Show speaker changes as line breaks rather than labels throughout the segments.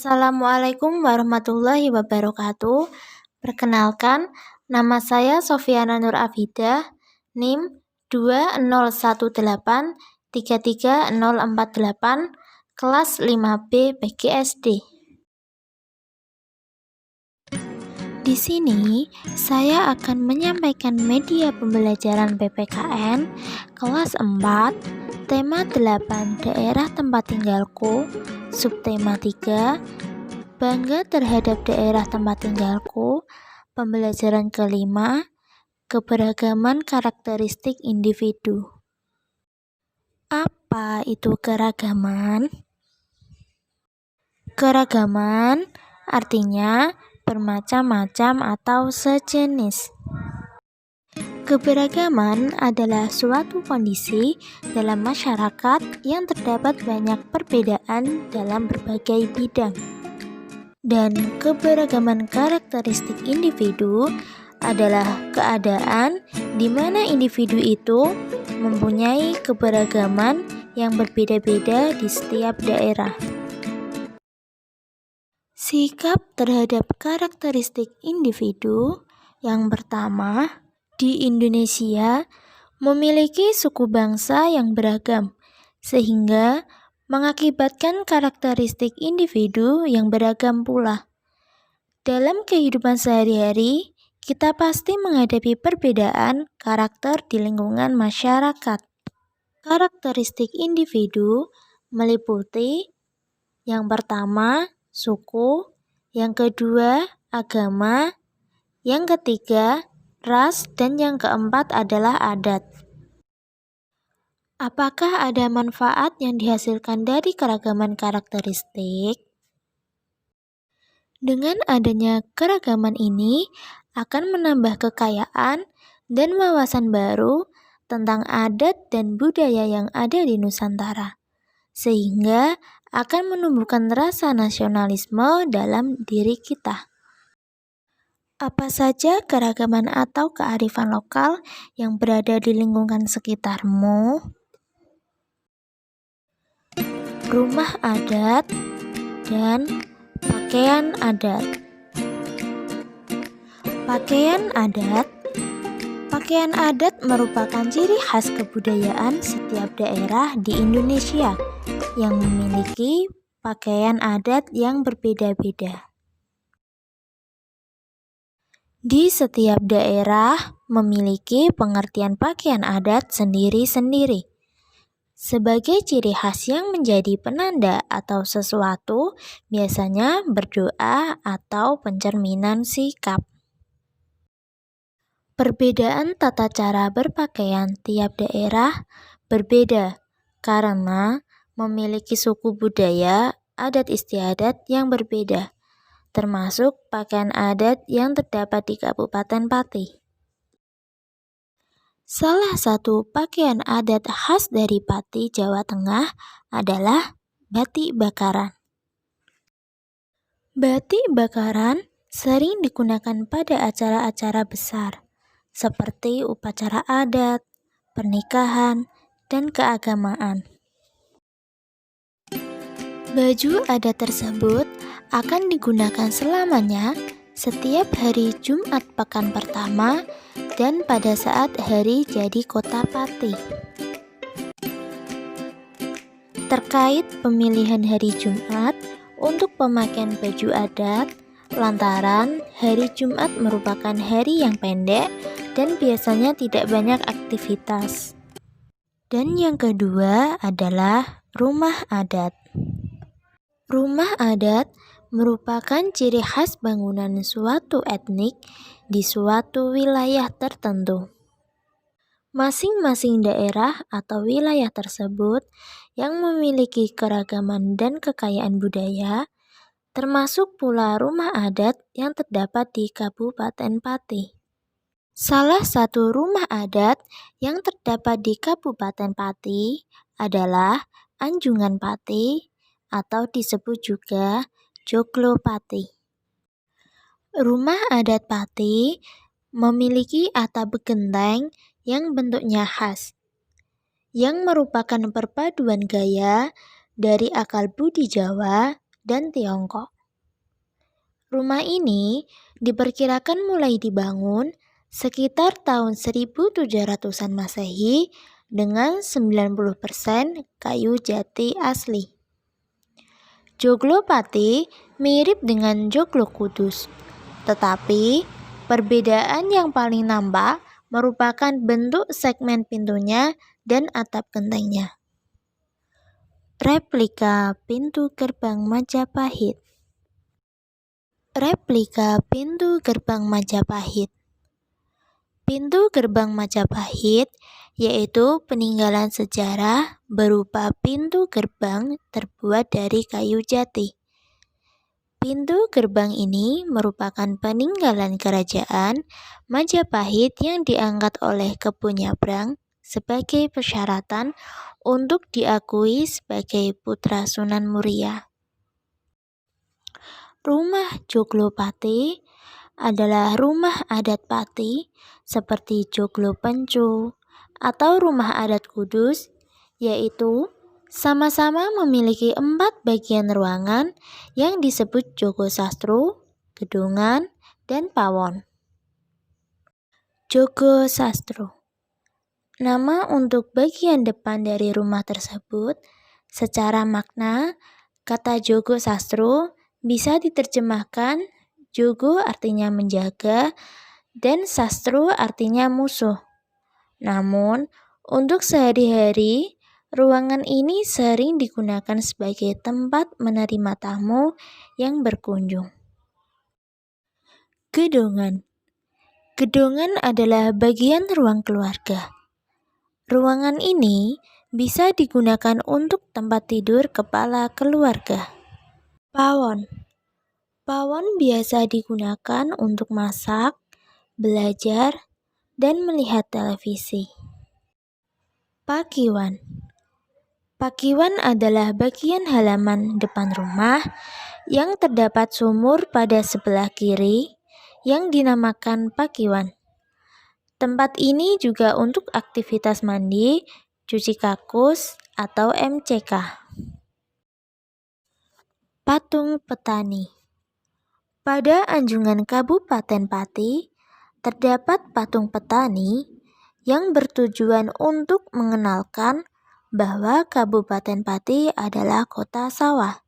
Assalamualaikum warahmatullahi wabarakatuh. Perkenalkan, nama saya Sofiana Nur Afidah, NIM 201833048, kelas 5B PGSD. Di sini, saya akan menyampaikan media pembelajaran PPKN kelas 4, tema 8 daerah tempat tinggalku, subtema 3, bangga terhadap daerah tempat tinggalku, pembelajaran kelima, keberagaman karakteristik individu. Apa itu keragaman? Keragaman artinya bermacam-macam atau sejenis. Keberagaman adalah suatu kondisi dalam masyarakat yang terdapat banyak perbedaan dalam berbagai bidang. Dan keberagaman karakteristik individu adalah keadaan di mana individu itu mempunyai keberagaman yang berbeda-beda di setiap daerah. Sikap terhadap karakteristik individu yang pertama, di Indonesia memiliki suku bangsa yang beragam, sehingga mengakibatkan karakteristik individu yang beragam pula. Dalam kehidupan sehari-hari, kita pasti menghadapi perbedaan karakter di lingkungan masyarakat. Karakteristik individu meliputi yang pertama, suku, yang kedua, agama, yang ketiga, ras, dan yang keempat adalah adat. Apakah ada manfaat yang dihasilkan dari keragaman karakteristik? Dengan adanya keragaman ini akan menambah kekayaan dan wawasan baru tentang adat dan budaya yang ada di Nusantara, sehingga akan menumbuhkan rasa nasionalisme dalam diri kita. Apa saja keragaman atau kearifan lokal yang berada di lingkungan sekitarmu? Rumah adat dan pakaian adat. Pakaian adat merupakan ciri khas kebudayaan setiap daerah di Indonesia yang memiliki pakaian adat yang berbeda-beda. Di setiap daerah memiliki pengertian pakaian adat sendiri-sendiri. Sebagai ciri khas yang menjadi penanda atau sesuatu, biasanya berdoa atau pencerminan sikap. Perbedaan tata cara berpakaian tiap daerah berbeda karena memiliki suku budaya, adat istiadat yang berbeda, termasuk pakaian adat yang terdapat di Kabupaten Pati. Salah satu pakaian adat khas dari Pati, Jawa Tengah adalah batik bakaran. Batik bakaran sering digunakan pada acara-acara besar, seperti upacara adat, pernikahan, dan keagamaan. Baju adat tersebut akan digunakan selamanya setiap hari Jumat pekan pertama dan pada saat hari jadi kota Pati. Terkait pemilihan hari Jumat untuk pemakaian baju adat, lantaran hari Jumat merupakan hari yang pendek dan biasanya tidak banyak aktivitas. Dan yang kedua adalah rumah adat. Rumah adat merupakan ciri khas bangunan suatu etnik di suatu wilayah tertentu. Masing-masing daerah atau wilayah tersebut yang memiliki keragaman dan kekayaan budaya, termasuk pula rumah adat yang terdapat di Kabupaten Pati. Salah satu rumah adat yang terdapat di Kabupaten Pati adalah Anjungan Pati atau disebut juga Joglo Pati. Rumah adat Pati memiliki atap genteng yang bentuknya khas, yang merupakan perpaduan gaya dari akal budi Jawa dan Tiongkok. Rumah ini diperkirakan mulai dibangun sekitar tahun 1700-an Masehi dengan 90% kayu jati asli. Joglo Pati mirip dengan Joglo Kudus, tetapi perbedaan yang paling nampak merupakan bentuk segmen pintunya dan atap gentengnya. Replika pintu gerbang Majapahit. Replika pintu gerbang Majapahit. Pintu gerbang Majapahit yaitu peninggalan sejarah berupa pintu gerbang terbuat dari kayu jati. Pintu gerbang ini merupakan peninggalan kerajaan Majapahit yang diangkat oleh Kebun Nyabrang sebagai persyaratan untuk diakui sebagai putra Sunan Muria. Rumah Joglo Pati adalah rumah adat Pati seperti Joglo Pencu atau rumah adat Kudus, yaitu sama-sama memiliki 4 bagian ruangan yang disebut Jogo Sastro, Gedongan, dan Pawon. Jogo Sastro. Nama untuk bagian depan dari rumah tersebut. Secara makna, kata Jogo Sastro bisa diterjemahkan Jogo artinya menjaga dan Sastro artinya musuh. Namun, untuk sehari-hari, ruangan ini sering digunakan sebagai tempat menerima tamu yang berkunjung. Gedongan. Gedongan adalah bagian ruang keluarga. Ruangan ini bisa digunakan untuk tempat tidur kepala keluarga. Pawon. Pawon biasa digunakan untuk masak, belajar, dan melihat televisi. Pakiwan. Pakiwan adalah bagian halaman depan rumah yang terdapat sumur pada sebelah kiri yang dinamakan pakiwan. Tempat ini juga untuk aktivitas mandi, cuci kakus, atau MCK. Patung petani. Pada Anjungan Kabupaten Pati, terdapat patung petani yang bertujuan untuk mengenalkan bahwa Kabupaten Pati adalah kota sawah,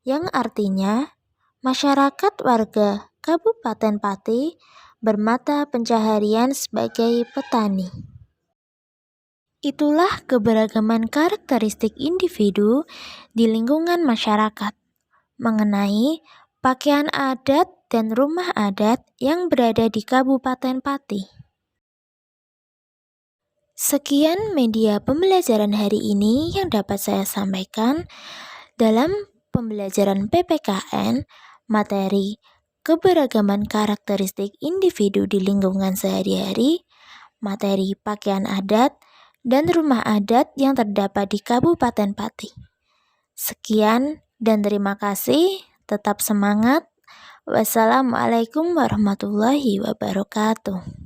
yang artinya masyarakat warga Kabupaten Pati bermata pencaharian sebagai petani. Itulah keberagaman karakteristik individu di lingkungan masyarakat mengenai pakaian adat dan rumah adat yang berada di Kabupaten Pati. Sekian media pembelajaran hari ini yang dapat saya sampaikan dalam pembelajaran PPKN materi keberagaman karakteristik individu di lingkungan sehari-hari, materi pakaian adat, dan rumah adat yang terdapat di Kabupaten Pati. Sekian dan terima kasih. Tetap semangat. Wassalamualaikum warahmatullahi wabarakatuh.